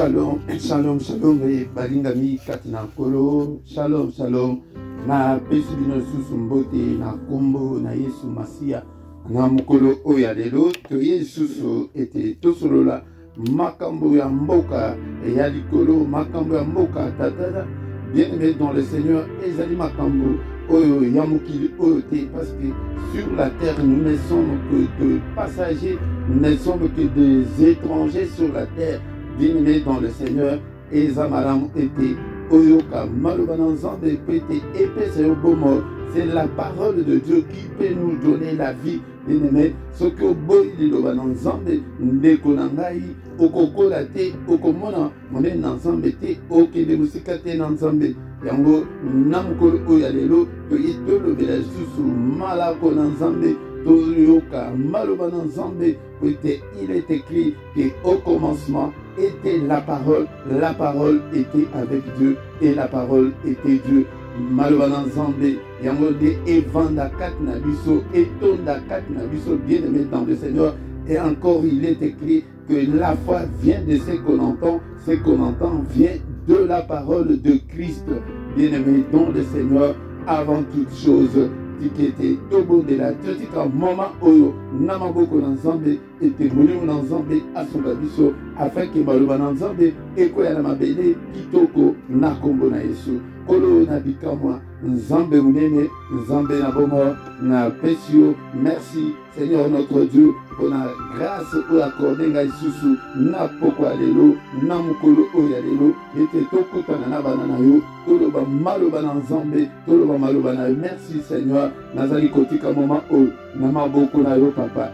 Shalom, shalom, shalom, et balingami katina kolo, shalom, shalom, na pesi bino susu mbote, na kombo, na Yesu Masia, na mukolo oya lelo, to Yesusu ete tosolola, makambo ya mboka, ya likolo, makambo ya mboka, tatata, bien-aimé dans le Seigneur, ezali makambo, oyo ya mokili oyo te, parce que sur la terre, nous ne sommes que de passagers, nous ne sommes que des étrangers sur la terre, bien-aimé dans le Seigneur, et Zamaram était Oyoka, Malubananzambe, Pété, épaisse et Obomo. C'est la parole de Dieu qui peut nous donner la vie, bien-aimé. Ce que Boyi Lobananzambe, Ndekonangai, Okokola te, Okomona, Moné Nanzambe te, Okede Musikate Nanzambe, Yango, Namkol Oyalelo, Toyeto le village sous Malako Nanzambe, Toyoka, Malubananzambe, il est écrit qu'au commencement était la parole était avec Dieu et la parole était Dieu. Malobana Zambé, Yamode Evanda Katna Biso, Etonda Katna Biso, bien-aimé dans le Seigneur. Et encore il est écrit que la foi vient de ce qu'on entend vient de la parole de Christ, bien-aimé dans le Seigneur, avant toute chose. Tikete tobo de la totika mama oyo namaboko na Nzambe ete molimo na Nzambe asunga biso afin que baloba na Nzambe ekoya na mabele kitoko na kombo na Yesu kolo na bikamwa Nzambe munene Nzambe na bomo na pesio. Merci Seigneur notre Dieu pour la grâce ou accordé ngai susu na pokwa lelo na mukolo oya lelo ete tokutana na banana yo toloba maloba na Nzambe toloba maloba na yo. Merci Seigneur nazali kotika moment o na maboko na yo papa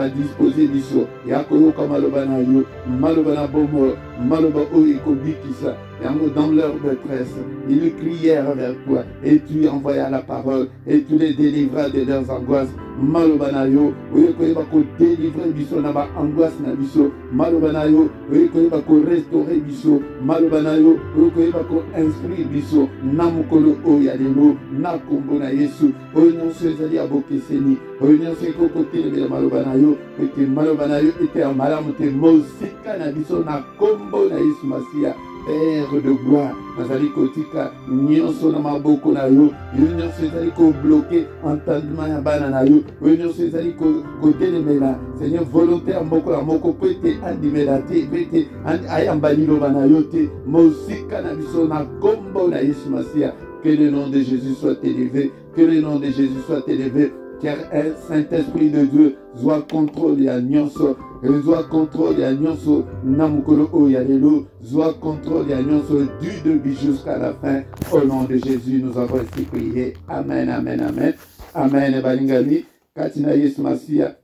disposé biso ya koyoka maloba na yo maloba na bomo maloba oyo ekobikisa yango dans leur détresse ils crièrent vers toi et tu envoya la parole et tu les délivras de leurs angoisses. Maloba na yo oyo koyeba ko délivrer biso na ba angoisse na biso maloba na yo oyo koyeba ko restaurer biso maloba na yo oyo koyeba ko instruire biso na mukolo oyo ya lelo na kombo na Yesu oyo nyonso ezali abokeseni oyo nyonso ekokotelemela maloba na yo ete maloba na yo ete ya malamu te mosika na biso na kombo na Yesu Masia Père de gloire, nazali kotika nyonso na maboko na yo, nyonso ezali ko bloquer entendement ya bana na yo, nyonso ezali ko telemela, Seigneur volonté ya mboko ya moko pete andimela te, pete ayambali loba na yo te, mosika na biso na kombo na Yesu Masia. Que le nom de Jésus soit élevé, que le nom de Jésus soit élevé. Car un Saint-Esprit de Dieu soit contrôle à nyonso, soit contrôle à nyonso, namukolo oyalelo, soit contrôle à nyonso du début jusqu'à la fin. Au nom de Jésus, nous avons ainsi prié. Amen, amen, amen. Amen, balingami, katina Yesu Masia.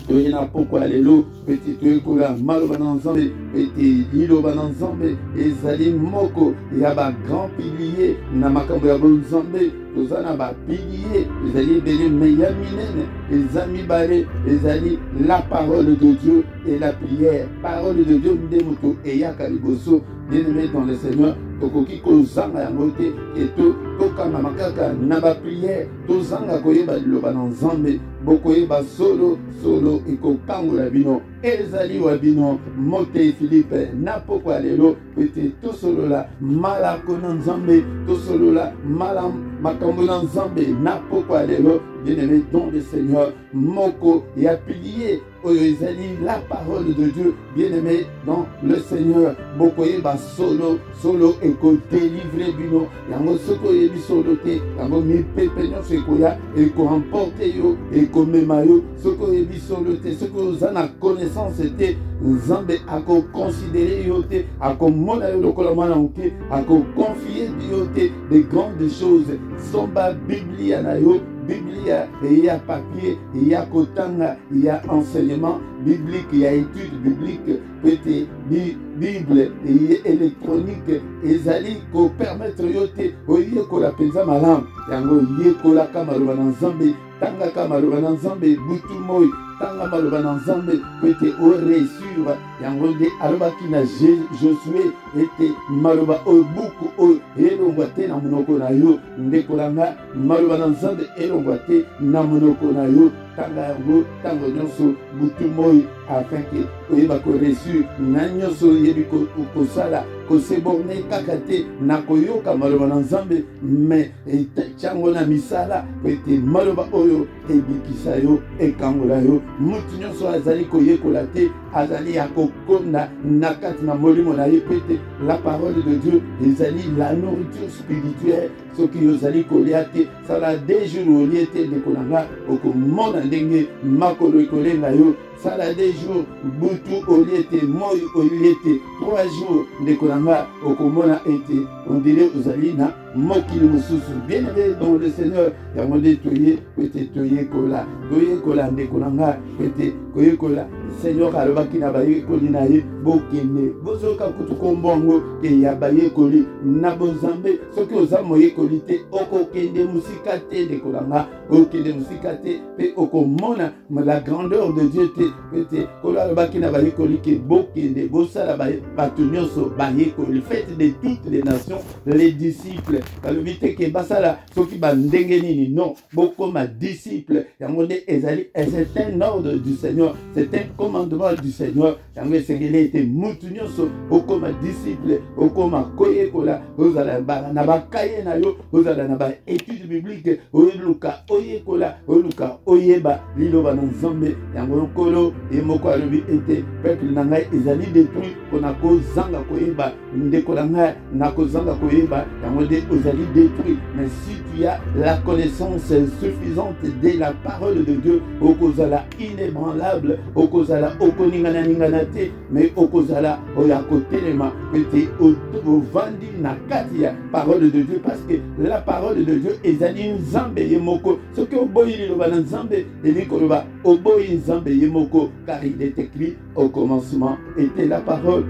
Toyena pokwa lelo petit toyekola maloba na Nzambe ete liloba na Nzambe ezali moko ya ba grand pilier na makambo ya Nzambe tozana ba pilier ezali ebele meya minene ezami bare ezali la parole de Dieu et la prière. Parole de Dieu nde moto eyaka liboso bien-aimé dans le Seigneur tokoki kozanga yango te eto tokanga makaka na ba prière tozanga koyeba liloba na Nzambe bokoyeba solo ekokangola bino ezali wa bino mote Philippe na pokwa lelo pete tosolola malako na Nzambe tosolola makambo na Nzambe na pokwa lelo bien-aimé dans le Seigneur moko ya pilier oyo ezali la parole de Dieu bien-aimé dans le Seigneur bokoyeba solo eko délivrer bino yango soko yebi solo te yango mipepe nyonso ekoya eko emporte yo eko mema yo soko yebi solo te soko ozana connaissance te Nzambe ako considérer yo te ako mona yo lokola mwana moke ako confier yo te de grandes choses somba Biblia na yo Biblia, il y a papier, il y a kotanga, il y a enseignement biblique, il y a étude biblique, peut-être Bible électronique, ezali ko permettre yote, oye ko la penza malam, yango ye ko la kamaruba na Nzambe, tanga kamaruba na Nzambe, butu moi, tanga maruba na Nzambe, peut-être o réussir, yango de alobaki na Josué, ete maruba o buku o elongwa te na monoko na yo, ndekolanga maruba na Nzambe elongwa te na monoko na yo, tanga yango tango nyonso butu moi afin que oyeba ko reçu na nyonso toyebi kosala koseborne kaka te na koyoka maloba na Nzambe me etiango na misala po ete maloba oyo ebikisa yo ekangola yo. Mutu nyonso azali koyekola te azali ya kokonda na kati na molimo na ye po ete la parole de Dieu ezali la nourriture spirituelle. Soki ozali kolia te sala des jours olie te ndeko na nga okomona ndenge makolo ekolenga yo. Sala des jours butu olie te moi olie te 3 jours ndeko na nga okomona ete on dirait ozali na mokili mosusu. Bien aimé dans le Seigneur yango nde toye ete toyekola ndeko na nga ete koyekola Seigneur alobaki na bayekoli na ye bokende bozoka kutu kombongo ya bayekoli na bozambe. Soki oza moyekoli te okokende musika te ndeko na nga okende musika te pe okomona la grandeur de Dieu te ete kola alobaki na bayekoli ke bokende bosala bato nyonso bayekoli. Faites de toutes les nations les disciples. Balobi te ke basala soki bandenge nini non bokoma disciple yango nde ezali. C'est un ordre du Seigneur, c'est un commandement du Seigneur. Yango esengeli ete mutu nyonso okoma disciple okoma koyekola ozala na bakaye na yo ozala na ba étude biblique oluka oyekola oluka oyeba liloba na Nzambe. Yango nkolo ye moko alobi ete peuple na ngai ezali détruit mpona kozanga koyeba ndeko na ngai na kozanga koyeba yango nde ozali détruit. Mais si tu as la connaissance suffisante de la parole de Dieu okozala inébranlable okozala okoningana ningana te mais okozala oya kotelema ete ovandi na kati ya parole de Dieu parce que la parole de Dieu ezali Nzambe ye moko. Soki oboyi liloba na Nzambe eli koloba oboyi Nzambe ye moko car il est écrit au commencement était la parole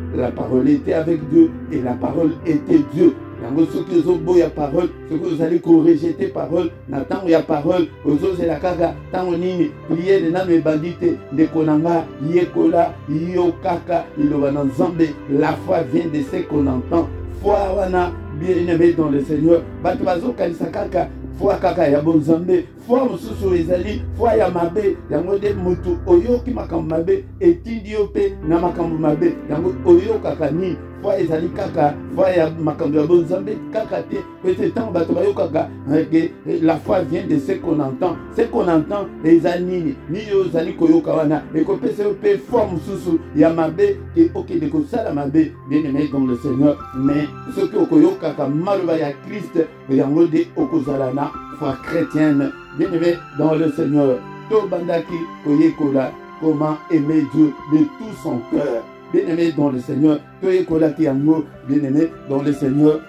était avec Dieu et la parole était Dieu. Yango soki ozoboya parole soki ozali korejeter parole na ntango ya parole ozozela kaka ntango nini priere nano ebandi te ndeko na nga yekola yo kaka liloba na Nzambe. La foi vient de ce qu'on entend. Foi wana bien aimé dans le Seigneur bato bazokanisa kaka foi kaka ya bonzambe. Foi mosusu ezali foi ya mabe yango nde mutu oyoki makambo mabe etindi yo mpe na makambo mabe yango oyokaka nini. Foi ezali kaka foi ya makambo ya bonzambe kaka te peut-être tant bato bayokaka la foi vient de ce qu'on entend. Ce qu'on entend ezali nini nini ozali koyoka wana ekopesa yo mpe foi mosusu ya mabe ke okende kosala mabe. Bien aimé dans le Seigneur mais soki okoyokaka maloba ya Christ yango nde okozala na foi chrétienne. Bien aimé dans le Seigneur tobandaki koyekola comment aimer Dieu de tout son cœur. Bien aimé dans le Seigneur toyekola ki yango. Bien aimé dans le Seigneur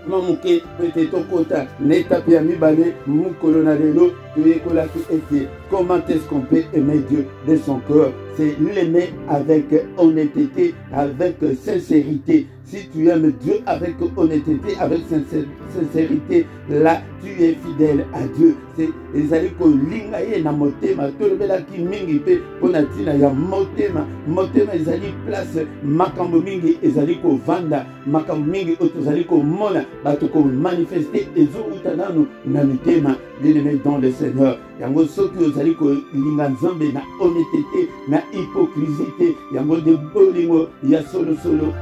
mamuke peut-être kota n'étape ya mibale mukolo na lelo toyekola ki ete comment est-ce qu'on peut aimer Dieu de son cœur. C'est l'aimer avec honnêteté, avec sincérité. Si tu aimes Dieu avec honnêteté, avec sincérité, là tu es fidèle à Dieu. C'est ezali ko linga ye na motema tolobela ki mingi pe pona tina ya motema ezali place makambo mingi ezali ko vanda makambo mingi otozali ko mona bato ko manifester ezo utanano na mitema. Bien aimé dans le Seigneur yango soki ozali ko linga Nzambe na honnêteté na hypocrisie yango de bolingo ya solo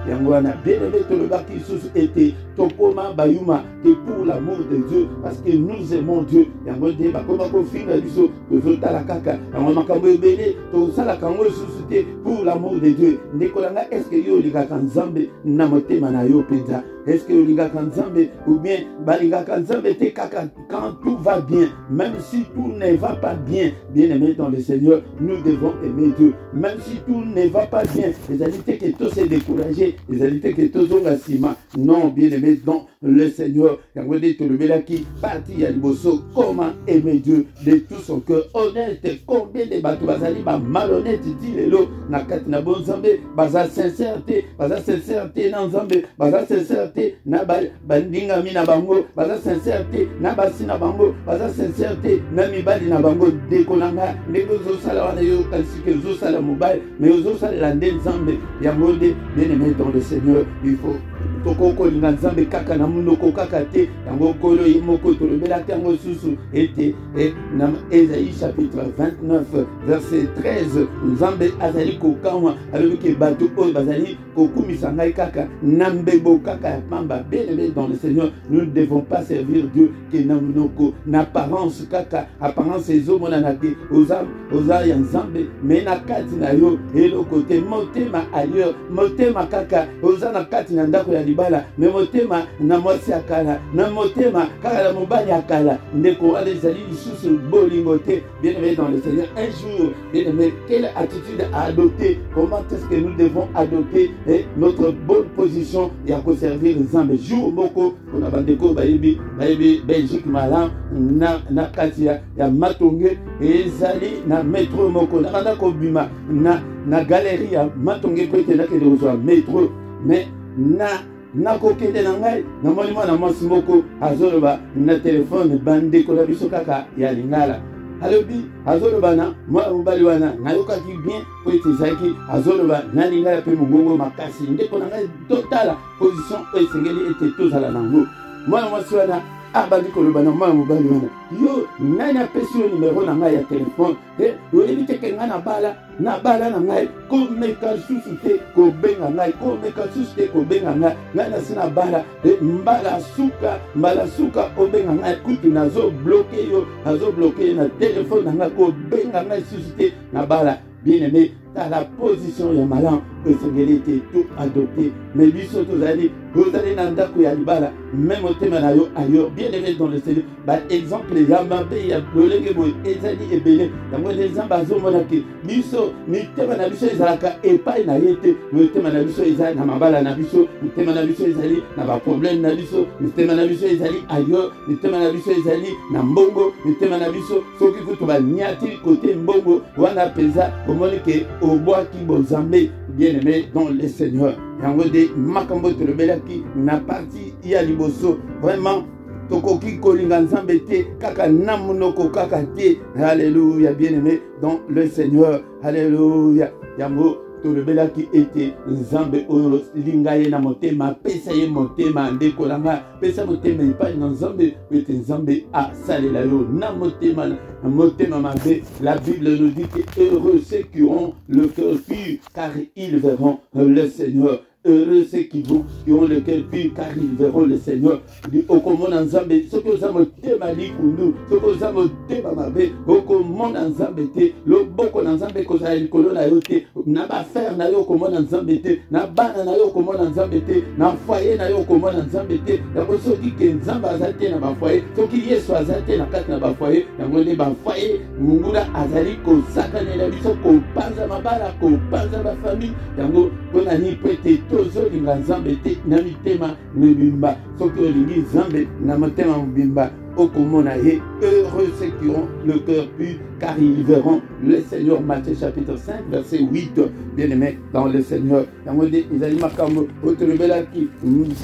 yango wana bien aimé tolobaki susu ete tokoma bayuma que pour l'amour de Dieu parce que nous aimons Dieu yango de bakoma ko finga biso tozotala kaka yango makambo ebele tosala kango susu te pour l'amour de Dieu. Ndekolanga est-ce que yo lingaka Nzambe na motema na yo penza? Est-ce que lingaka Nzambe ou bien balingaka Nzambe te kaka quand tout va bien même si tout ne va pas bien? Bien aimé dans le Seigneur nous devons aimer Dieu même si tout ne va pas bien. Les alités que tous se décourager, les alités que tous ont assima. Non, bien aimé dans le Seigneur yango de tolobela ki parti ya liboso comment aimer Dieu de tout son cœur honnête. Combien de bato bazali ba malhonnête dit lelo na kati na bonzambe baza sincérité na Nzambe baza sincérité na bandinga mi na bango baza sincérité na basi na bango baza sincérité na mibali na bango dekolanga ndenge ozosala wana yo kasi ke ozosala mobile mais ozosala nde Nzambe yango nde bien aimé dans le Seigneur il faut tokoko linga nzambe kaka na munoko kaka te yango kolo imoko tolobela tango susu ete na Esaïe chapitre 29 verset 13 nzambe azali kokamwa alobi ke bato oyo bazali kokumisa ngai kaka na mbebo kaka ya pamba. Bien-aimé dans le Seigneur, nous ne devons pas servir Dieu que na munoko na apparence kaka apparence ezomona ke oza ya nzambe mais na kati na yo elo côté motema ailleurs motema kaka oza na kati na ndako ya libala mais motema na mwasi ya kala na motema kaka na mobali ya kala ndeko wana ezali lisusu bolingo te. Bien-aimé dans le Seigneur, un jour, bien-aimé, quelle attitude à adopter? Comment est-ce que nous devons adopter notre bonne position et à conserver les âmes? Jour moko on a bandeko bayebi Belgique malam na kati ya matonge ezali na métro moko na banda ko bima na galerie ya matonge ko te na ke de métro mais na kokende na ngai na moni mwana mwasi moko azoloba na telefone bandeko na biso kaka ya lingala alobi azoloba na mobali wana nayokaki bien po ete ezalaki azoloba na lingala mpe mongongo makasi ndeko na ngai totala position oyo esengeli ete tozala nango. Mwana mwasi wana abandi koloba na mwana mobali wana yo nani apesi yo numero na ngai ya telefone oyebi teke ngai na bala na ngai komeka susu te kobenga ngai komeka susu te kobenga ngai nasi na bala mbala suka obenga ngai kutu nazobloke yo na telefone na ngai kobenga ngai susu te na bala. Bien-aimé, dans la position ya malan esengeli ete tout adopté mais biso tozali na ndako ya libala même otema na yo ailleurs. Bien-aimé dans le Seigneur, exemple ya mabe ya lolenge boye ezali ebele yango nzambe azomona ke biso mitema na biso ezalaka epai na ye te. Mitema na biso ezali na mabala na biso, mitema na biso ezali na baproblème na biso, mitema na biso ezali ailleurs, mitema na biso ezali na mbongo, mitema na biso soki kutu baniati kote mbongo wana peza omoni ke obwaki bozambe. Bien-aimé dans le Seigneur, yango de makambo tolobelaki na parti ya liboso vraiment tokoki kolinga nzambe te kaka na munoko kaka te. Alléluia. Bien-aimé dans le Seigneur, alléluia. Yango tolobelaki ete nzambe oyo linga ye na motema pesa ye motema ndeko langa pesa motema epai na nzambe ete nzambe asalela yo na motema mabe. La Bible nous dit que heureux ceux qui ont le cœur pur car ils verront le Seigneur. Heureux ceux qui ont le cœur pur car ils verront le Seigneur. Okomona nzambe soki oza motema likundu soki oza motema mabe okomona nzambe te loboko na nzambe kozala likolo na yo te na bafere na yo okomona nzambe te na bana na yo okomona nzambe te na foyer na yo okomona nzambe te. Yango soki ke nzambe azali te na bafoyer soki yesu azali te na kati na bafoyer yango nde bafoyer mungula azali kosakanela biso kopanza mabala kopanza bafamille yango mpona ni po ete tozolinga nzambe te na mitema mibimba soki olingi nzambe na motema mobimba okomona ye. Heureux ceux qui ont le cœur pur car ils verront le Seigneur. Matthieu chapitre 5 verset 8. Bien-aimé dans le Seigneur, yango de ezali makambo otolobelaki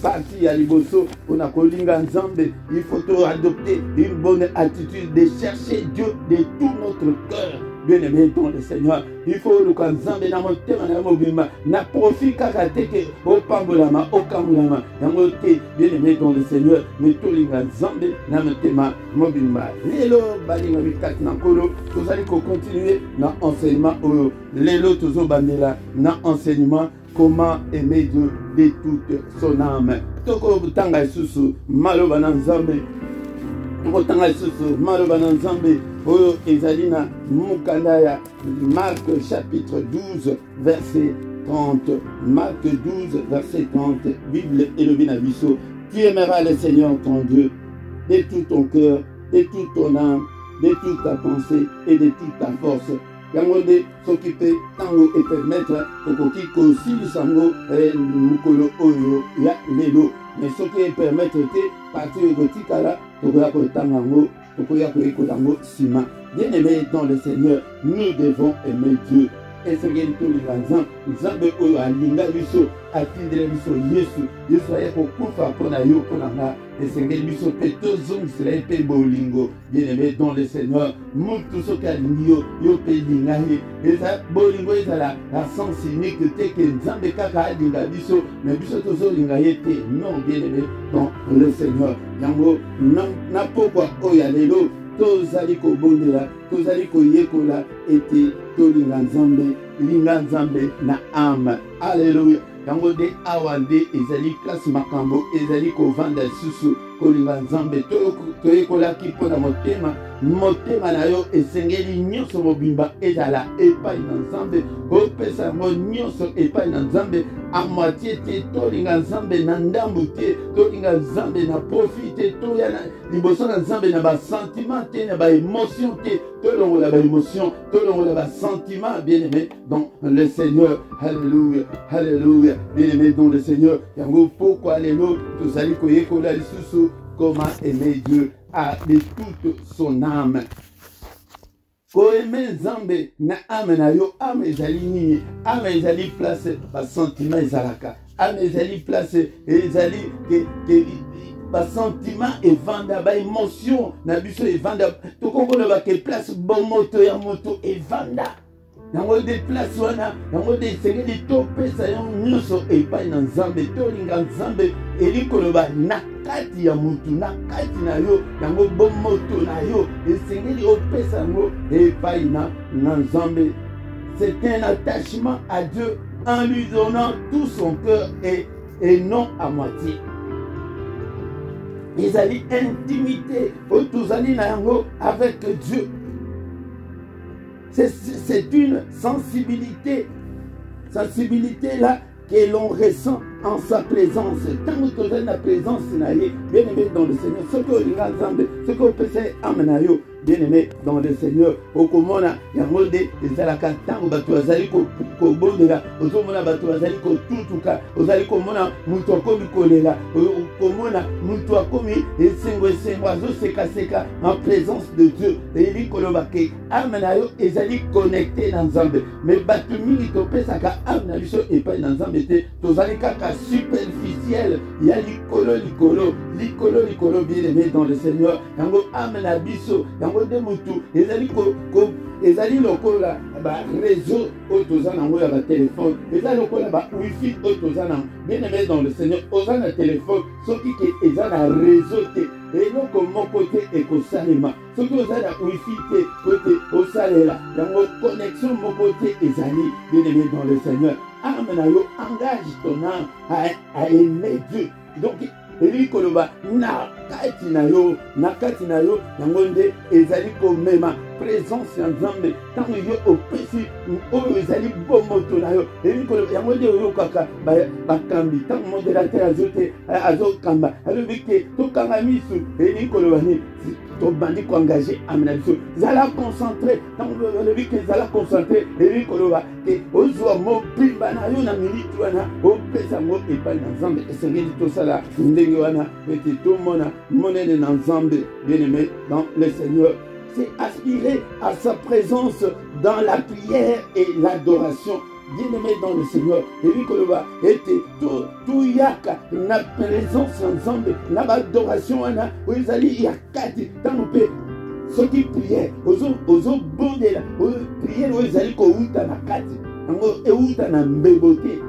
parti ya liboso mpona kolinga nzambe. Il faut adopter une bonne attitude de chercher Dieu de tout notre cœur. Bien-aimé dans le Seigneur, il faut le nzambe na motema na mobimba na profit kaka teke opambolama okamulama yango te. Bien-aimé dans le Seigneur, mais tolinga nzambe na motema mobimba. Lelo balinga mikati na nkolo tozali continuer na enseignement oyo lelo tozobandela na enseignement comment aimer Dieu de toute son âme. Toko tanga susu maloba na nzambe tokotanga lisusu maloba na nzambe oyo ezali na mukanda ya Marc chapitre 12 verset 30. Marc 12 verset 30. Bible elobi na biso: tu aimeras le Seigneur ton Dieu de tout ton cœur, de toute ton âme, de toute ta pensée et de toute ta force. Yango nde soki mpe ntango epermettre okoki kosilisa yango mokolo oyo ya lelo. Mais soki epermettre te partir ekotikala tokoya kotanga yango tokoya koyekola yango nsima. Bien-aimé dans le Seigneur, nous devons aimer Dieu esengeli tolinga nzambe oyo alinga biso atindela biso yesu aye kokufa mpo na yo mpo na nga esengeli biso mpe tozongisela ye mpe bolingo bien-aimé dans le Seigneur mutu soki alingi yo mpe linga ye bolingo ezala na sens unique te ke nzambe kaka alinga biso me biso tozolinga ye te non bien-aimé dans le Seigneur yango na pokwa oyo ya lelo tozali kobondela tozali koyekola ete tolinga nzambe na ame alleluya yango nde awa nde ezali place makambo ezali kovanda susu kolinga nzambe toyekolaki mpo na motema na yo esengeli nyonso mobimba ezala epai na nzambe opesa yango nyonso epai na nzambe a moitié te tolinga nzambe na ndambu te tolinga nzambe na profit te toya na liboso na nzambe na basentiment te na baémotion te tolongola baémotion tolongola basentiment bien-aimé dans le Seigneur alléluia alléluia bien-aimé dans le Seigneur yango pourquoi lelo tozali koyekola lisusu comment aimer Dieu de toute son âme. Ko aimer Nzambe na âme na yo, âme ezali nini? Âme ezali place ba sentiment ezalaka. Âme ezali place ezali ba sentiment evanda ba émotion na biso evanda. To kongola ba ke place bon moto ya moto evanda. Yango de place wana, yango de sengeli to pesa yo nyonso epai na Nzambe, tolinga Nzambe elikoloba na kati ya mutu na kati na yo yango bomoto na yo esengeli opesa yango epai na Nzambe. C'est un attachement à Dieu en lui donnant tout son cœur et non à moitié. Ezali intimité otuzali na yango avec Dieu. C'est une sensibilité là que l'on ressent en sa présence. Tant que tu as la présence, bien-aimé dans le Seigneur, ce que tu as ce que tu as bien-aimé dans le Seigneur, au komona yango de ezalaka tango bato bazali kobondela ozomona bato bazali kotutuka ozali komona mutu akomi kolela komona mutu akomi esengo azosekaseka en présence de Dieu eli koloba ke ame na yo ezali connecté na Nzambe mais bato mingi topesaka ame na biso epai na Nzambe te tozali kaka superficiel ya likolo bien-aimé dans le Seigneur yango ame na biso yango de mutu ezali lokola ba réseau otoza nango ya ba téléphone ezali lokola ba wifi otoza nango bien-aimé dans le Seigneur oza na téléphone soki ke eza na réseau te eloko moko te ekosalema soki oza na wifi te kote osalela yango connexion moko te ezali bien-aimé dans le Seigneur ame na yo engage ton âme à aimer Dieu donc eli koloba na kati na yo yango nde ezali komema présence ya Nzambe tango yo opesi oyo ezali bomoto na yo eli koloba yango nde oyokaka bakambi tango modérateur azokamba alobi ke tokanga misu eli koloba ni tobandi koengage ame na biso zala concentré tango alobi ke zala concentré eli koloba ke ozwa mobimba na yo na militi wana opesa yango epai na Nzambe esengeli tosala ndenge wana ete tomona monene na Nzambe bien-aimé dans le Seigneur. C'est aspirer à sa présence dans la prière et l'adoration. Bien-aimé dans le Seigneur, et lui koloba était tout yaka na présence ensemble, na adoration ana oizali yakati tamupe soki prière ozo bondela prière oizali ko uta na kati ngo e uta na mbebote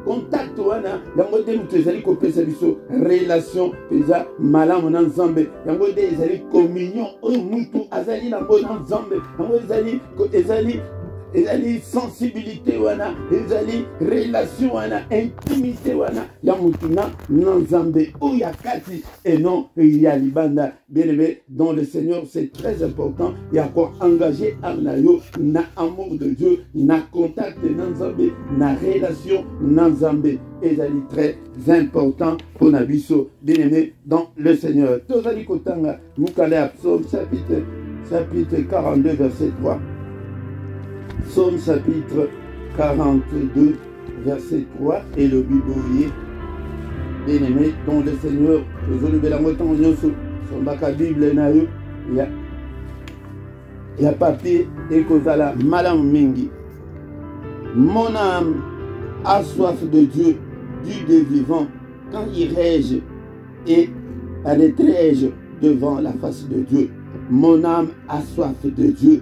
contact wana yango de mutu ezali kopesa biso relation peza malamu na Nzambe yango de ezali communion oyo mutu azali na bona Nzambe yango ezali sensibilité wana ezali relation wana intimité wana ya mutu na Nzambe oya kati et non ya libanda bien-aimé dans le Seigneur c'est très important ya ko engager amnayo na amour de Dieu na contact na Nzambe na relation na Nzambe ezali très important pour na biso bien-aimé dans le Seigneur tozali kotanga mukala Psaume chapitre 42 verset 3. Psaume chapitre 42, verset 3, et le Bible, bien-aimé, dans le Seigneur, aujourd'hui, la moitié de son bac à Bible, il y a papier et cause à la malam mingi. Mon âme a soif de Dieu, du Dieu vivant. Quand irai-je et arrêterai-je devant la face de Dieu? Mon âme a soif de Dieu.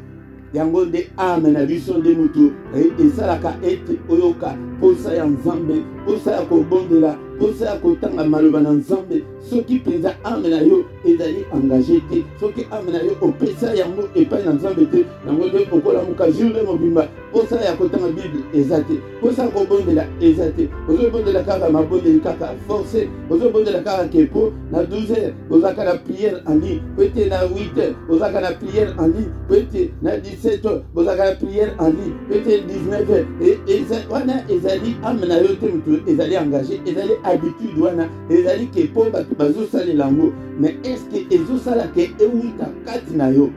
Yango de âme na biso de mutu esalaka ete oyoka posa ya nzambe, posa ya kobondela, posa ya kotanga maloba na nzambe. Soki penza âme na yo ezali engagé te, soki âme na yo opesa yango epai na nzambe te, yango de okola muka jure mobimba. Posa ya kotanga Bible eza te, posa ya kobondela eza te. Ozobondela kaka mabondeli kaka forcé, ozobondela kaka kepo na 12h, ozaka na prière en ligne, peut-être na 8h, ozaka na prière en ligne, peut-être na 17h, ozaka na prière en ligne, peut-être 19h. Et wana ezali âme na yo te mutu ezali engagé, ezali habitude wana, ezali kepo batu bazosalela yango. Mais est-ce que ezosalaka euta kati na yo?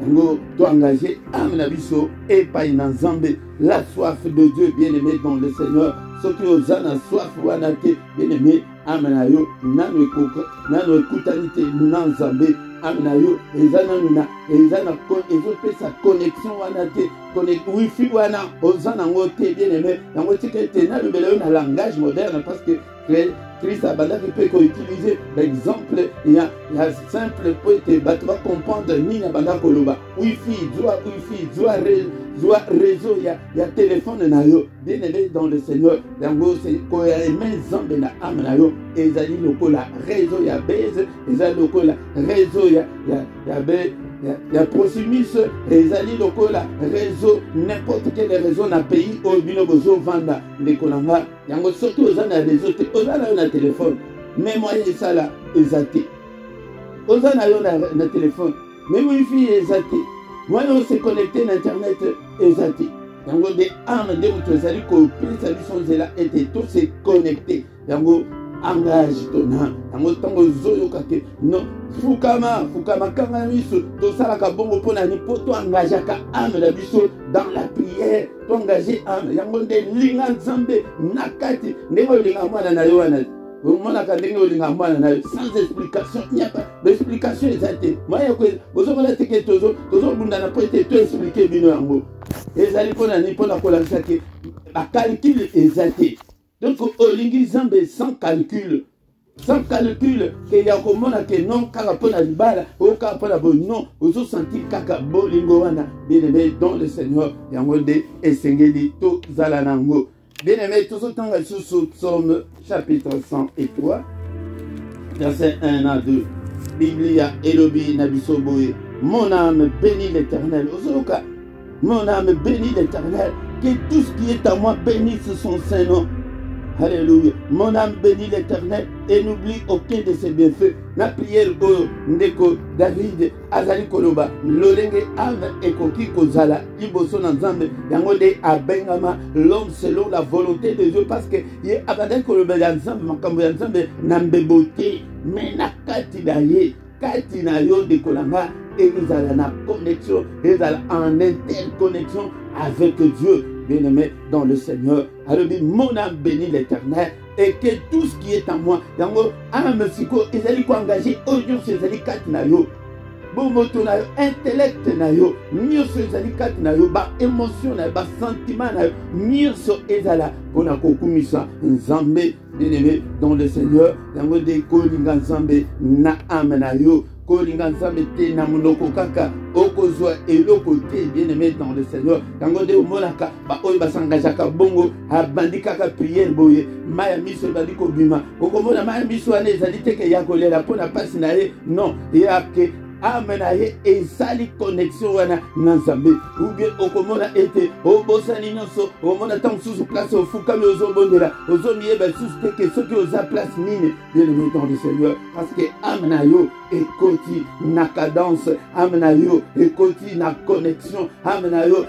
Yango to engagé âme na biso epai na nzambe. La soif de Dieu, bien-aimé dans le Seigneur. Soki ozana soif wana te, bien-aimé âme na yo nano ekutani te na nzambe. Âme na yo ezana ezopesa connexion wana te, wifi wana ozana ngo te, bien-aimé. Yango tika te na lobela yo na langage moderne, parce que Christ a peut utiliser l'exemple, il y a simple pour que tu vas comprendre ni na banda koloba wifi doit réseau, il y a téléphone na yo, bien aimé dans le Seigneur. Yango c'est ko ya aimé zambe na âme na yo ezali lokola réseau ya base, ezali lokola réseau ya proximus, ezali lokola réseau n'importe quel réseau na pays au bino bozo vanda ndekolanga. Yango surtout aux na réseau te ozala na téléphone, mais moi ça là ezate ozana yo na téléphone, mais wifi ezate, moi on se connecter na internet ezate. Yango de âme de mutu ezali ko pesa biso zela ete tout se connecter. Yango engage ton âme. Yango tango zoyoka ke non fukama kanga miso to sala ka bongo pona ni poto engage ka âme la biso dans la prière, to engager âme. Yango de linga nzambe nakati ndeko linga mwana na yo wana. Mwana ka ndenge linga mwana na yo sans explication, il n'y a pas d'explication exacte. Moi yako bozo kola teke tozo bunda na poete to expliquer bino yango. Ezali pona ni pona kola saki ba calcul exacte. Donc, au lingi zambe sans calcul, que ya komona que non kaka pona libala, o kaka pona bo non, ozo sentir kaka bo lingo wana, bien aimé dans le Seigneur, yango de esengeli to zala nango. Bien aimé, tout ce temps sous Psaume chapitre 103, verset 1 à 2. Biblia Elobi Nabisoboe, mon âme bénit l'Éternel. Ozoka, mon âme bénit l'Éternel, que tout ce qui est à moi bénisse son Saint-Nom. Alléluia. Mon âme bénit l'Éternel et n'oublie aucun de ses bienfaits. Na prière oyo ndeko David azali koloba lolenge âme ekoki kozala liboso na nzambe yango de abengama l'homme selon la volonté de Dieu, parce que ye abandaki koloba ya nzambe makambo ya nzambe na mbebo te, mais na kati na ye kati na yo ndekolanga ezala na connexion, ezala en interconnexion avec Dieu. Bien-aimé dans le Seigneur, alors mon âme bénit l'Éternel et que tout ce qui est en moi, yango âme siko ezali ko engagé aujourd'hui ezali kati na yo, bomoto na yo, intellect na yo, nyonso ezali kati na yo, ba émotion na yo, ba sentiment na yo, nyonso ezala pona kokumisa nzambe. Bien-aimé dans le Seigneur, yango de kolinga nzambe na âme na yo, kolinga nzambe te na monoko kaka okozwa eloko te, bien-aimé dans le Seigneur. Yango de omonaka ba oyo basangajaka bongo abandi kaka prière boye maya miso ebandi kobima, okomona maya miso wana ezali teke ya kolela mpona pasi na ye, non eyake âme na ye ezali connexion wana na nzambe. Ubie okomona ete obosani nyonso okomona ntango mosusu place ofukami ozobondela ozomiyeba susu teke soki oza place nini, bien-aimé dans le Seigneur, parce que âme na yo ekoti na cadence, âme na yo ekoti na connexion, âme na yo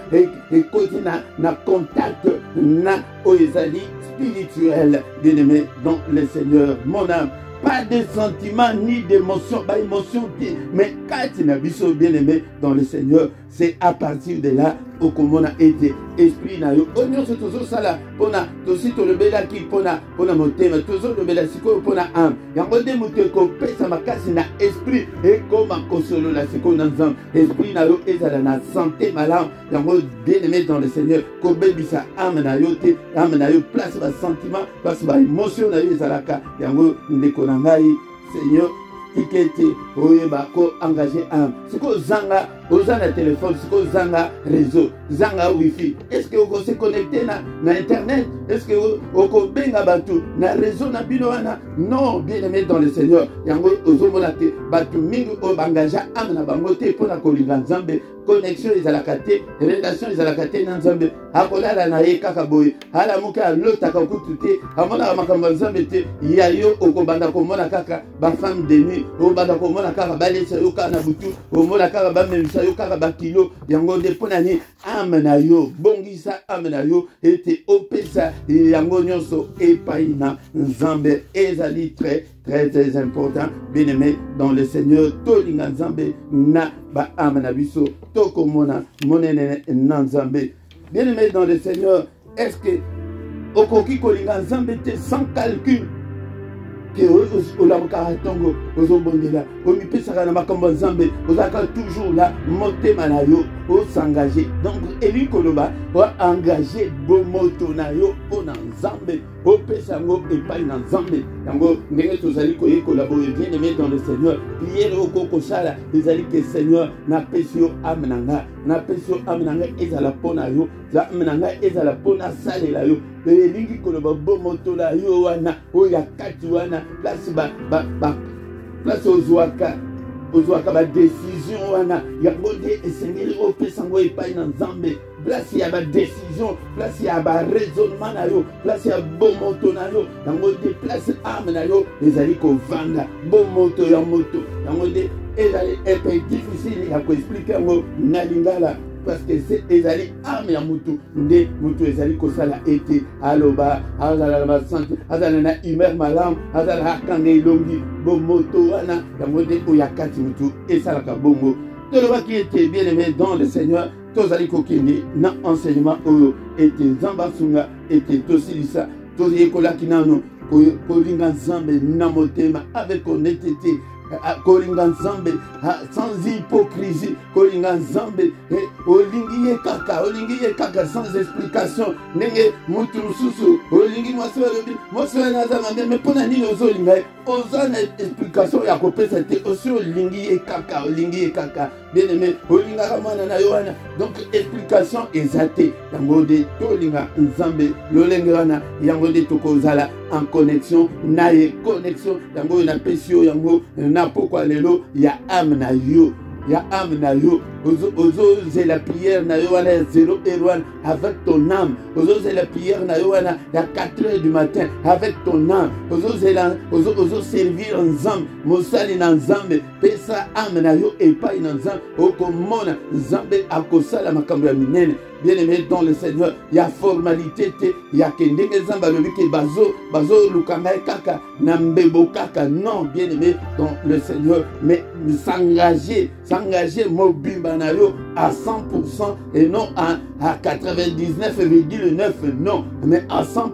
ekoti na contact na oyo ezali spirituel. Bien-aimé dans le Seigneur, mon âme, pas de sentiments ni d'émotions, pas émotion, mais kati na biso, bien-aimé dans le Seigneur, c'est à partir de là okomona ete esprit na yo nyonso tozosala mpona tosi tolobelaki mpona motema tozolobela sikoyo mpona ame yango nde moto ekopesa makasi na esprit ekoma kosolola sikoyo na nzambe esprit na yo ezala na santé malamu yango bien aimé dans le Seigneur kobebisa ame na yo te ame na yo place basentiment place baémotion na yo ezalaka yango ndeko na ngai Seigneur tikete oyeba ko engagé ame sikoyo zanga oza na téléphone sikoyo zanga réseau zanga wifi est-ce que oko se connecter na internet est-ce que oko benga batu na réseau na bino wana non bien aimé dans le Seigneur yango ozomona te batu mingi o bangaja ame na bango te mpona kolinga nzambe connexion ezalaka te relation ezalaka te na nzambe akolala na ye kaka boye alamuka alotaka kutu te amonaka makambo ya nzambe te ya yo okobanda komona kaka bafemme de nuit obanda komona kaka balesa yo kaka na butu omona kaka bamemisa yo kaka bakilo yango nde mpo na nini ame na yo bongisa ame na yo ete opesa yango nyonso epai na nzambe ezali très important bien aimé dans le Seigneur tolinga nzambe na ba ame na biso tokomona monene na nzambe bien aimé dans le Seigneur est-ce que okoki kolinga nzambe te sans calcul que olabokaka ntongo ozobondela omipesaka na makambo ya nzambe ozalaka toujours la motema na yo osengage donc elingi koloba oengage bomoto na yo mpo na nzambe opesa yango epai na nzambe yango ndenge tozali koyekola boye bien aimé dans le Seigneur priere okokosala ezali ke Seigneur napesi yo ame na ngai napesi yo ame na ngai ezala mpo na yo ame na ngai ezala mpo nasalela yo elingi koloba bomoto na yo wana oyo ya kati wana place ozwaka badécision wana yango nde esengeli opesa yango epai na nzambe place ya badécision place ya baraisonnement na yo place ya bomoto na yo yango nde place ame na yo ezali kovanda bomoto ya moto yango nde ezali epe difficile ya koexplike yango na lingala parce que c'est ezali ame ya mutu nde mutu ezali kosala ete aloba azala na santé azala na humeur malamu azala akanga elongi bomoto wana yango nde oyo akati mutu esalaka bongo tolobaki ete bien aimé dans le Seigneur tozali kokende na enseignement oyo ete nzambe asunga ete tosilisa toyekolaki nano kolinga nzambe na motema avec honnêteté kolinga nzambe sans hypocrisie kolinga nzambe olingi ye kaka sans explication ndenge mutu mosusu olingi mwasi naza mabe me mpona nini ozolinga ye oza na explication ya kopesa te osi olingi ye kaka bien aimé olingaka mwana na yo wana donc explication eza te yango nde tolinga nzambe lolenge wana yango nde tokozala en connexion na ye connexion yango oyo napesi yo yango na pokwa lelo ya ame na yo ozozela prière na yo wana ya 0 avec ton âme ozozela prière na yo wana ya 4h du matin avec ton âme ozoservir nzambe mosali na nzambe pesa ame na yo epai na nzambe okomona nzambe akosala makambo ya minene bien aimé dans le Seigneur ya formalité te ya kendenge nzambe alobi ke bazoluka ngai kaka na mbebo kaka non bien aimé dans le Seigneur mais s'engager mobimba na yo à 100% et non à 99,9 non mais à 100%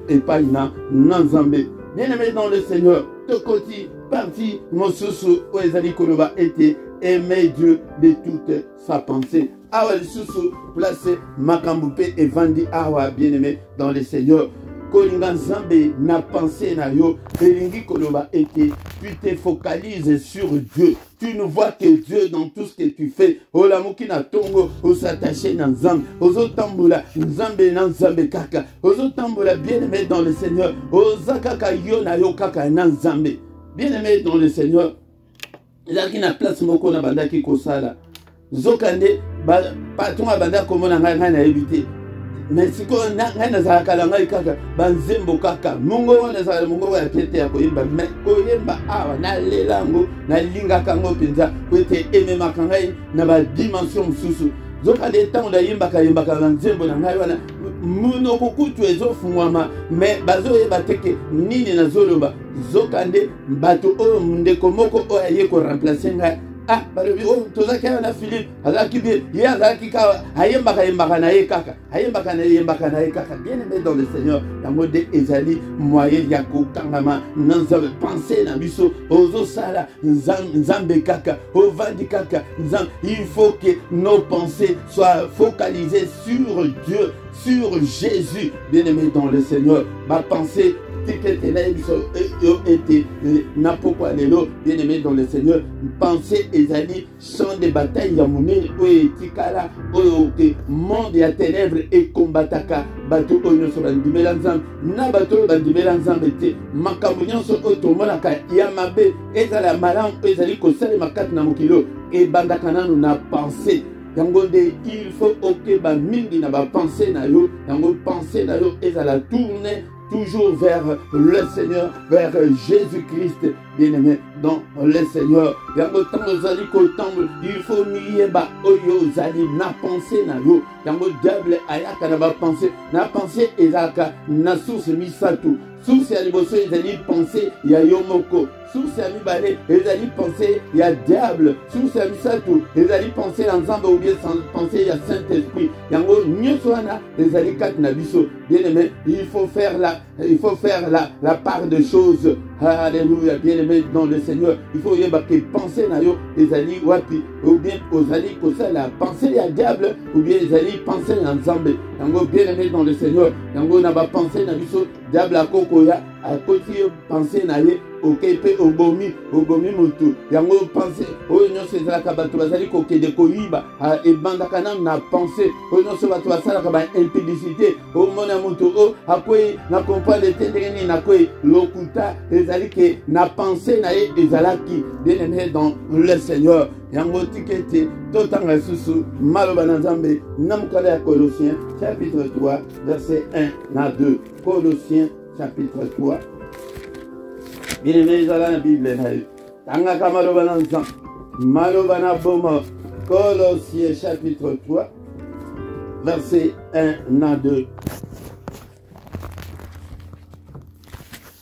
epai na nzambe bien aimé dans le Seigneur tokoti parti mosusu oyo ezali koloba ete aimer Dieu de toute sa pensée awa lisusu place makambo mpe evandi awa bien aimé dans le Seigneur kolinga nzambe na pensée na yo elingi koloba ete tu te focalises sur Dieu tu ne vois que Dieu dans tout ce que tu fais olamuki na tongo osattaché na nzambe ozotambola nzambe na nzambe kaka ozotambola bien aimé dans le Seigneur oza kaka yo na yo kaka na nzambe bien aimé dans le Seigneur ezalaki na place moko na bandaki kosala zokande patron abanda komona ngai nayebi te mais sikoyo ngai nazalaka na ngai kaka banzembo kaka mongo wana ezala mongo ya pete ya koyemba mais koyemba awa nalela yango nalingaka yango mpenza po ete ememaka ngai na badimension mosusu zokande ntango nayembaka na nzembo na ngai wana munoko kutu ezofungwama mais bazoyeba teke nini nazoloba zokande bato oyo ndeko moko oyo aye koremplace ngai ah balobi o tozaki na Philippe azaki bien ye azaki ka ayembaka na ye kaka ayembaka na ye kaka bien aimé dans le Seigneur yango de ezali moyen ya kokangama na nzambe penser na biso ozo sala nzambe kaka ovandi kaka nzambe. Il faut que nos pensées soient focalisées sur Dieu, sur Jésus, bien aimé dans le Seigneur. Ma pensée bien aimé dans le Seigneur, pensez ezali champ de bataille ya monene oyo etikala oyo ke monde ya ténèbres et combataka bato oyo nyonso bandimela nzambe na bato oyo bandimela nzambe te makambo nyonso oyo tomonaka ya mabe ezala malamu ezali kosalema kati na mokili ebandaka nanu na pensée. Yango de il faut que ba mingi na ba pensée na yo yango pensée na yo ezala tourner toujours vers le Seigneur, vers Jésus-Christ, bien-aimé dans le Seigneur. Yango tango zali ko tango, il faut nier ba oyo zali na pensée na yo. Yango diable ayaka na ba pensée ezaka na source misatu. Source ya liboso ezali pensée ya yo moko. Source ya mibale ezali pensée ya diable. Source ya misatu ezali pensée ya nzambe ou bien pensée ya Saint-Esprit. Yango nyonso wana ezali kati na biso. Bien-aimé, il faut faire la part de choses. Alléluia, bien-aimé dans le Seigneur. Il faut yeba que penser na yo ezali wapi ou bien ozali kosala penser ya diable ou bien ezali penser ya nzambe. Yango bien-aimé dans le Seigneur. Yango na ba penser na biso diable akokoya akoti penser na ye okepe obomi mutu yango penser oyo nyonso ezalaka bato bazali kokende koyiba ebandaka nanu na penser oyo nyonso bato basalaka ba impudicité omona mutu o akwei na comprendre te ndenge nini nakwei lokuta ezali ke na penser na ye ezalaki bien-aimé dans le Seigneur. Yango tikete totanga susu maloba na nzambe na mokala ya Colossiens chapitre 3 verset 1 na 2. Colossiens chapitre 3. Bien-aimé dans la Bible na yo tanga ka maloba na nzambe maloba na boma. Colossiens chapitre 3 verset 1 na 2.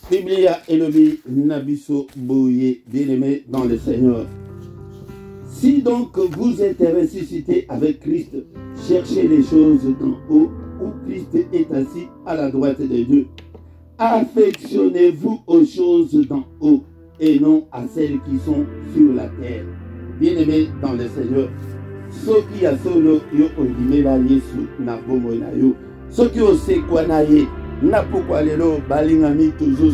Biblia elobi nabiso boye, bien-aimé dans le Seigneur. Si donc vous êtes ressuscité avec Christ, cherchez les choses d'en haut, où Christ est assis à la droite de Dieu. Affectionnez-vous aux choses d'en haut et non à celles qui sont sur la terre. Bien-aimé dans le Seigneur, soki ya solo yo ondimela Yesu na bomoi na yo, soki osekwa na ye na pokwa lelo balingami toujours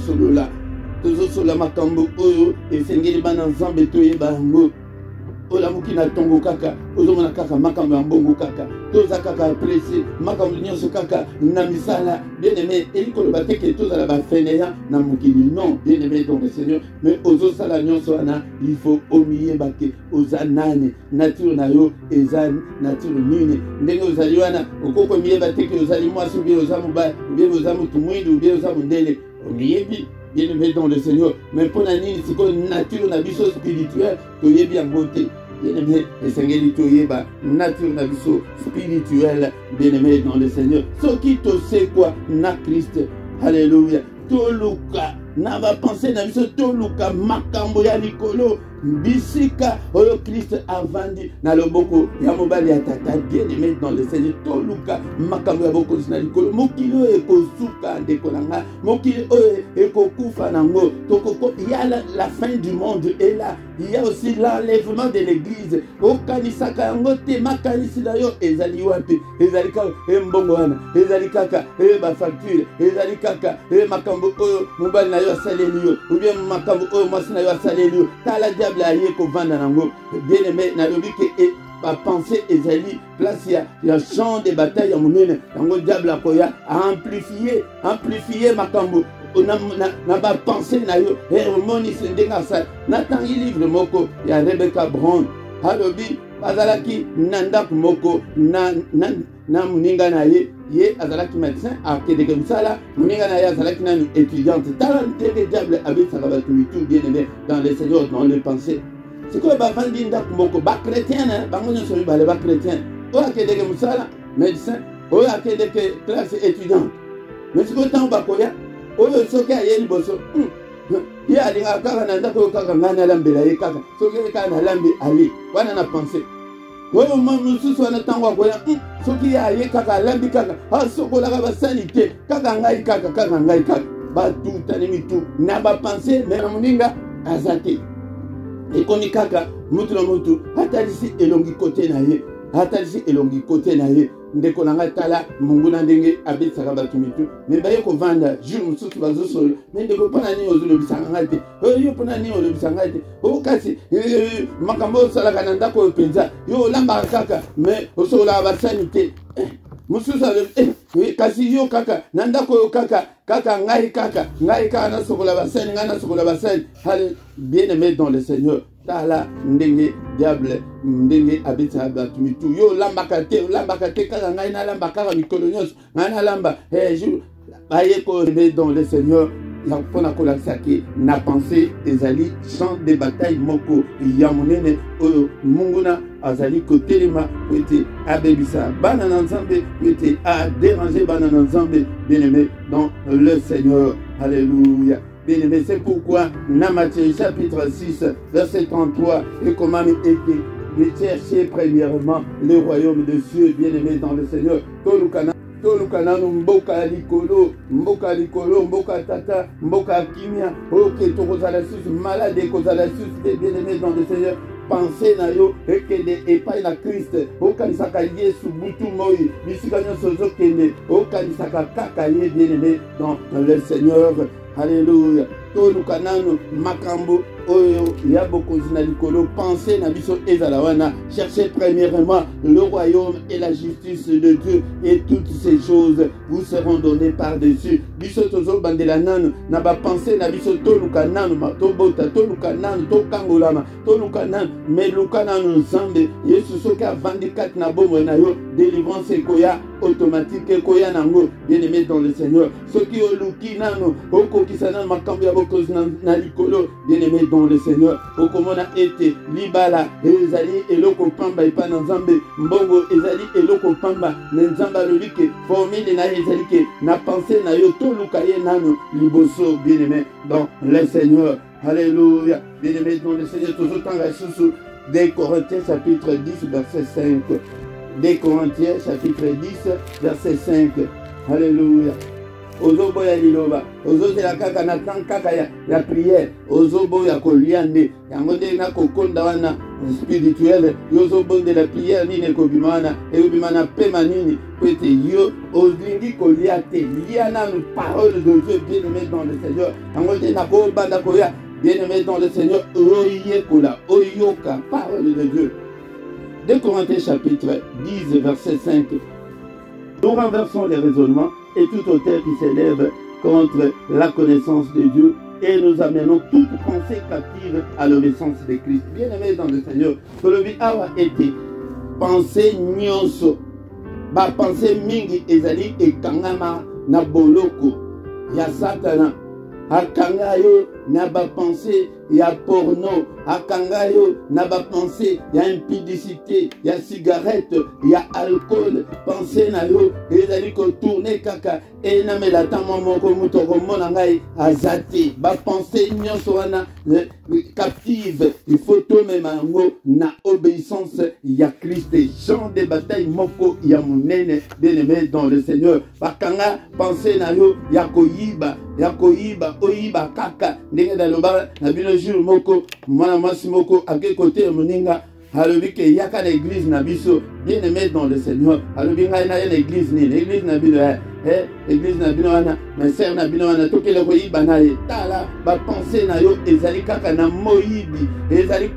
solo makambo oyo esengeli bana nzambe toyeba yango. Ola mukina tongo kaka ozomona kaka makambo ya mbongo kaka toza kaka pressé makambo nyonso kaka na misala bien-aimé elikolo bateke tozala bafeneya na mokili non bien-aimé dans le Seigneur mais ozosala nyonso wana il faut omiyeba ke oza nani nature na yo eza nature nini ndenge ozali wana okoko miyeba teke ozali mwasi bien oza mobali bien oza mutu mwindu bien oza mundele omiyebi bien-aimé dans le Seigneur. Mais pour la nuit, c'est comme nature na biso spirituelle, tu es bien beauté. Bien-aimé, le Seigneur dit tu nature na biso spirituelle, bien-aimé dans le Seigneur. Ce qui te sait quoi, na Christ. Alléluia. Toluka, na va penser na biso toluka makambo ya likolo. Bisika oyo Christ avandi na loboko ya mobali ya tata bien-aimé dans le Seigneur toluka makambo ya boko na likolo mokili oyo ekosuka ndeko nanga mokili oyo ekokufa nango tokoko il y a la fin du monde et là il y a aussi l'enlèvement de l'église okanisaka yango te makanisi na yo ezali wapi ezali kaka mbongo wana ezali kaka ba facture ezali kaka makambo oyo mobali na yo asaleli yo ou bien makambo oyo mwasi na yo asaleli yo tala diable aye kovanda nango bien-aimé na lobi ke ba pensée ezali place ya champ de bataille ya monene yango diable akoya amplifier makambo na ba pensée na yo moni sendenga sa natangi livre moko ya Rebecca Brown alobi bazalaki nanda moko na muninga na ye azalaki médecin akedeke msala muninga na ye azalaki na étudiante tala nteke diable abisaka bato mitu bien-aimé dans le Seigneur dans les pensées. C'est quoi bavandi ndako moko ba chrétien na bango nyonso mibale ba chrétien oyo akedeke mosala médecin oyo akedeke classe étudiante mais sikoyo ntango bakoya oyo soki aye liboso ye alinga kaka na ndako kaka ngana lambela ye kaka soki kaka na lambi ali wana na penser oyo mosusu wana ntango akoya soki ye aye kaka alambi kaka asokolaka basali te kaka ngai kaka batutani mitu na bapense me na moninga aza te ekomi kaka mutu na mutu atalisi elongi kote na ye ndeko na ngai tala mungu na ndenge abetisaka bato mitu me baye kovanda jour mosusu bazosolo me ndeko mpona nini ozolobisaka ngai te yo mpona nini olobisaka ngai te okasi makambo osalaka na ndako oyo mpenza yo olambaka kaka me osokolaka basani te mosusu kasi yo kaka na ndako oyo kaka ngai kaka nasokola basani ale bien aimé dans le Seigneur tala ndenge diable ndenge abeta bato mitu yo olambaka te kaka ngai nalamba kaka mikolo nyonso ngai nalamba jour baye ko-aimé dans le Seigneur mpona kolakisaki na pensée ezali champ de bataille moko ya monene oyo munguna azali kotelema po ete abebisa bana na nzambe po ete adéranger bana na nzambe bien-aimé dans le Seigneur. Alléluia. Bien-aimé, c'est pourquoi dans Matthieu chapitre 6 verset 33 et comment été de chercher premièrement le royaume de Dieu, bien-aimé dans le Seigneur. Tolukanano mboka likolo mboka tata mboka kimia oke tokozala susu malade kozala susu bien-aimé dans le Seigneur. Pensez na yo ekende epai na Christ okanisaka Yesu butu moi bisika nyonso ozokende okanisaka kaka ye bien-aimé dans le Seigneur. Alléluia. Tolukanano makambo oyo ya bokonzi na likolo pensez na biso ezala wana cherchez premièrement le royaume et la justice de Dieu et toutes ces choses vous seront données par-dessus. Biso tozo bandela nanu na ba pensez na biso tolukanano matobota tolukanano tokangolama tolukanano melukanano nzambe Yesu soki avandi kati na bomoi na yo délivrance ekoya automatique ekoya nango bien-aimé dans le Seigneur. Soki oluki nano okokisa nano makambo ya bokonzi na likolo bien-aimé dans le Seigneur. Okomona ete libala ezali eloko pamba epa na nzambe mbongo ezali eloko pamba na nzambe alobike formule na ezali ke na pensée na yo toluka ye nano liboso bien-aimé dans le Seigneur. Alléluia. Bien-aimé dans le Seigneur. Tozotanga susu des Corinthiens chapitre 10 verset 5. Des Corinthiens chapitre 10 verset 5. Alléluia. Ozoboya liloba ozozela kaka na temps kaka ya prière ozoboya koliande yango nde na kokonda wana spirituel yozobonde la prière nini ekobima wana ekobima na pema nini po ete yo olingi kolia te lia nanu parole de Dieu bien-aimé dans le Seigneur yango nde na kobanda koya bien-aimé dans le Seigneur oyekola oyoka parole de Dieu. 2 Corinthiens chapitre 10 verset 5. Nous renversons les raisonnements et toute auteur qui s'élève contre la connaissance de Dieu et nous amenons toute pensée captive à l'obéissance de Christ. Bien-aimé dans le Seigneur, Tolobi awa été pensée nyonso, ba pensée mingi ezali ekangama na boloko ya Satana, akanga yo na ba pensée ya porno, akanga yo na ba pensée ya impudicité, ya cigarette, ya alcool, pensée na yo ezali ko tourner kaka et na melata moko mutoko mona ngai azati ba pensée nyonso wana captive. Il faut tomber mango na obéissance ya Christ. Champ de bataille moko ya munene bien-aimé dans le Seigneur. Bakanga pensée na yo ya koyiba oyiba kaka ndenge daloba na bino jour moko mwana mwasi moko ake kote moninga alobi ke yaka na église na biso bien-aimé dans le Seigneur alobi ngai na l'église ni l'église na bino église na bino wana na sœur na bino wana tokele koyiba na ye tala ba pensée na yo ezali kaka na moyibi ezali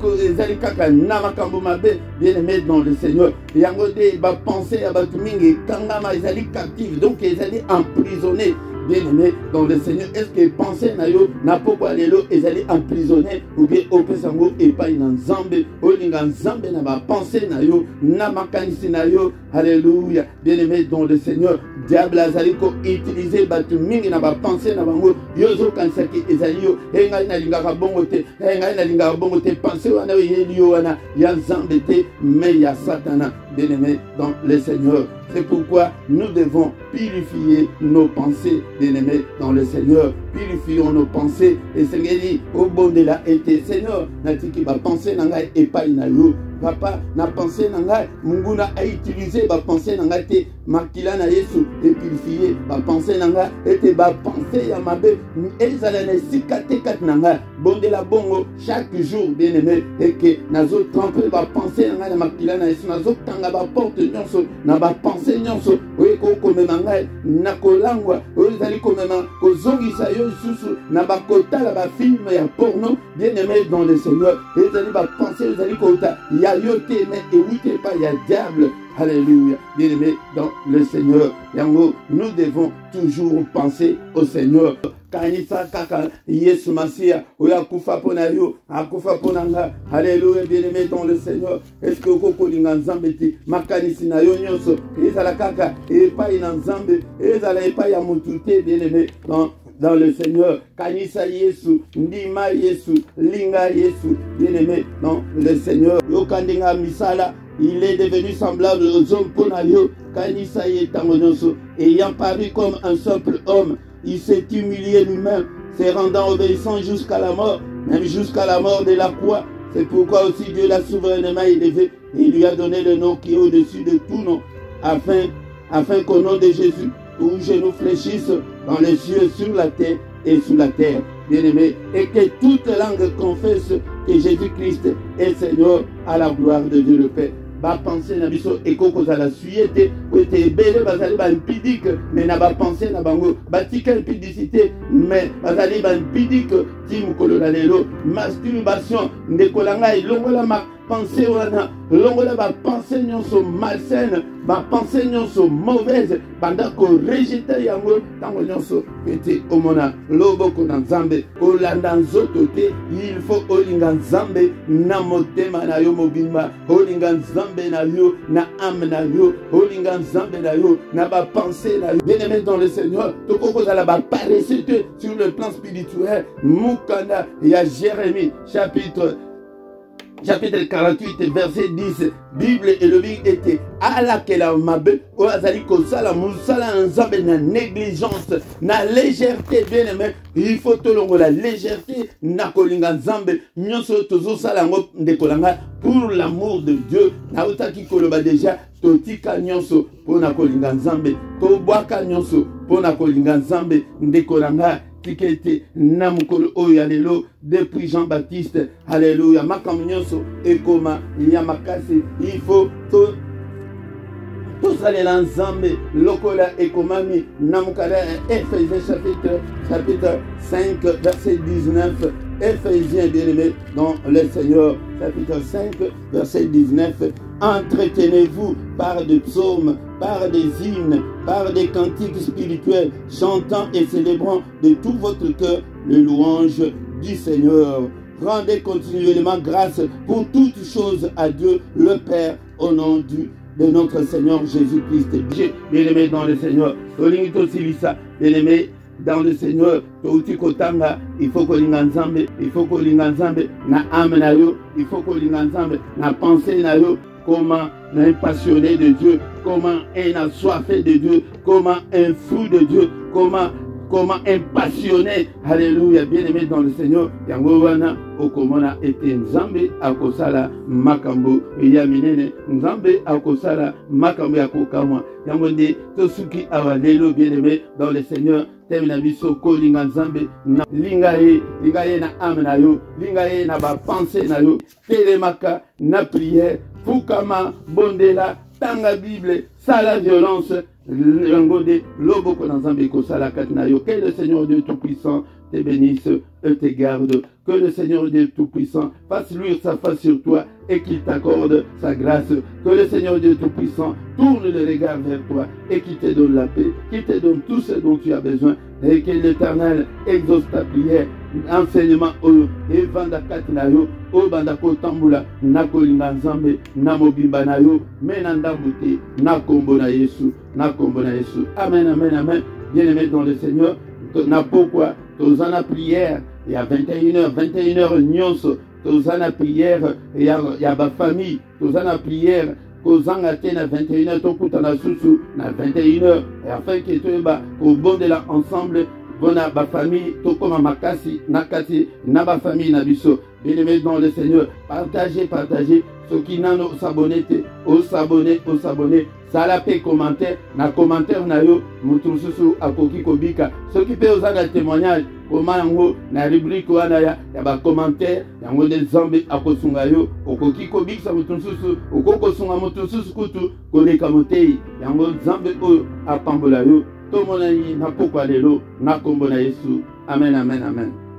kaka na makambo mabe bien-aimé dans le Seigneur yango de ba pensée ya batu mingi kangama ezali captive donc ezali emprisonné. Bien-aimé dans le Seigneur, est-ce que pensez na yo na pokwa lelo ezali emprisonné ou bien opesango epai na nzambe olinga nzambe na ba pensée na yo na makanisi na yo. Alléluia. Bien-aimé dans le Seigneur, diable azali ko utiliser batu mingi na ba pensée na bango yozo kansaki ezali yo engai na lingaka bongo te pensée wana yeli yo wana ya nzambe te mais ya Satana. bien-aimés dans le Seigneur. C'est pourquoi nous devons purifier nos pensées, bien-aimés dans le Seigneur. Purifions nos pensées. Et Seigneur dit, au bon de la été, Seigneur, natiki ba pensée nanga et pas inayo. Papa, na pensée nanga, munguna a utilisé ba pensée nanga te makila na Yesu et purifier ba pensée nanga et ba pensée ya mabe et zalane sikate kat nanga bon de la bongo chaque jour bien-aimé et que nazo tremper ba pensée nanga na makila na Yesu nazo tanga ba porte nyonso na ba pensée nyonso oui ko komemanga na kolangwa oui zali komema ko zongisa yo susu na ba kotala ba film ya porno bien-aimé dans le Seigneur et zali ba pensée zali kota ya yote mais écoutez pas il y a diable. Alléluia. Bien-aimés dans le Seigneur. Yango, nous devons toujours penser au Seigneur. Kanisa kaka Yesu Masia oya kufa pona yo akufa pona nga. Alléluia. Bien-aimés dans le Seigneur. Est-ce que koko linga nzambe ti makanisi na yo nyonso ezala kaka epa ina nzambe ezala epa ya mutute bien-aimés dans le Seigneur. Kanisa Yesu, ndima Yesu, linga Yesu, bien-aimé dans le Seigneur. Yo kandinga misala, il est devenu semblable aux hommes Ponayo, Kanisa Yetangonoso, ayant paru comme un simple homme, il s'est humilié lui-même, se rendant obéissant jusqu'à la mort, même jusqu'à la mort de la croix. C'est pourquoi aussi Dieu l'a souverainement élevé et lui a donné le nom qui est au-dessus de tout nom, afin qu'au nom de Jésus, où genoux fléchissent dans les cieux, sur la terre et sous la terre, bien-aimés, et que toute langue confesse que Jésus-Christ est Seigneur à la gloire de Dieu le Père. Ba pensée na biso ekoko za la suite ou était belé bazali ba impidique mais na ba pensée na bango batika impidicité mais bazali ba impidique tim kolola lelo masturbation ndekolanga ilongola ma pensée wana longola ba pensée nyonso malsaine ba pensée nyonso mauvaise banda ko rejeter yango tango nyonso ete omona loboko na nzambe olanda nzoto te il faut olinga nzambe na motema na yo mobimba olinga nzambe na yo na âme na yo olinga nzambe na yo na ba pensée na yo bien-aimé dans le Seigneur tokoko za la ba paresseux sur le plan spirituel mukanda ya Jérémie chapitre 48 verset 10 Bible et le Bible était à laquelle mabe o azali ko sala musala nzambe na négligence na légèreté bien-aimé il faut tolongo la légèreté na kolinga nzambe nyonso tozo sala ngo ndekolanga pour l'amour de Dieu na utaki koloba déjà totika nyonso pona kolinga nzambe to bwaka nyonso pona kolinga nzambe ndekolanga tikete na mukolo oyo lelo depuis Jean-Baptiste alléluia makambo nyonso ekoma ya makasi il faut tosalela nzambe lokola ekomami na mokala Ephésiens chapitre 5 verset 19 Ephésiens bien-aimés dans le Seigneur chapitre 5 verset 19 entretenez-vous par des psaumes, par des hymnes, par des cantiques spirituels, chantant et célébrant de tout votre cœur le louange du Seigneur. Rendez continuellement grâce pour toutes choses à Dieu le Père au nom de notre Seigneur Jésus-Christ. Bien-aimé dans le Seigneur, bien-aimé dans le Seigneur, il faut kolinga nzambe, il faut kolinga nzambe na âme na yo, il faut kolinga nzambe na pensée na yo. Comment un passionné de Dieu, comment un assoiffé de Dieu, comment un fou de Dieu, comment un passionné, alléluia, bien-aimé dans le Seigneur, Yangowana, Okomona était Nzambe, Akosala, Makambo, Yaminene, Nzambe, Akosala, Makambo, Akokama, Yangonde, Tosuki, Avalelo, bien-aimé dans le Seigneur, Temna biso ko linga nzambe na lingaye na âme na yo lingaye na ba pensée na yo telemaka na prière fukama bondela tanga Bible sala violence ngode loboko na nzambe ko sala katna yo que le Seigneur Dieu tout-puissant te bénisse et te garde. Que le Seigneur Dieu Tout-Puissant fasse luire sa face sur toi et qu'il t'accorde sa grâce. Que le Seigneur Dieu Tout-Puissant tourne le regard vers toi et qu'il te donne la paix, qu'il te donne tout ce dont tu as besoin et que l'Éternel exauce ta prière. Enseignement et vanda katnayo o banda ko tambula na kolinga nzambe na mobimba na yo menanda buti na kombo na Yesu amen amen amen. Bien-aimé dans le Seigneur, na pourquoi tozana prière il y a 21h nyonso tozana prière il y a ba famille tozana prière kozanga te na 21h tokutana susu na 21h afin que toyeba kobondela ensemble bona ba famille tokoma makasi nakati na ba famille na biso. Bien-aimés dans le Seigneur, partagez ceux qui n'ont s'abonner au s'abonner sala pe commentaire na commentaire na yo mutu susu akoki kobika ceux qui peut osana témoignage comment yango na rubrique wana ya ba commentaire yango des zambe akosunga yo okoki kobika mutu susu okoko sunga mutu susu kutu koleka motei yango zambe o apambola yo to monani na pokwa lelo na kombo na Yesu. Amen, amen, amen.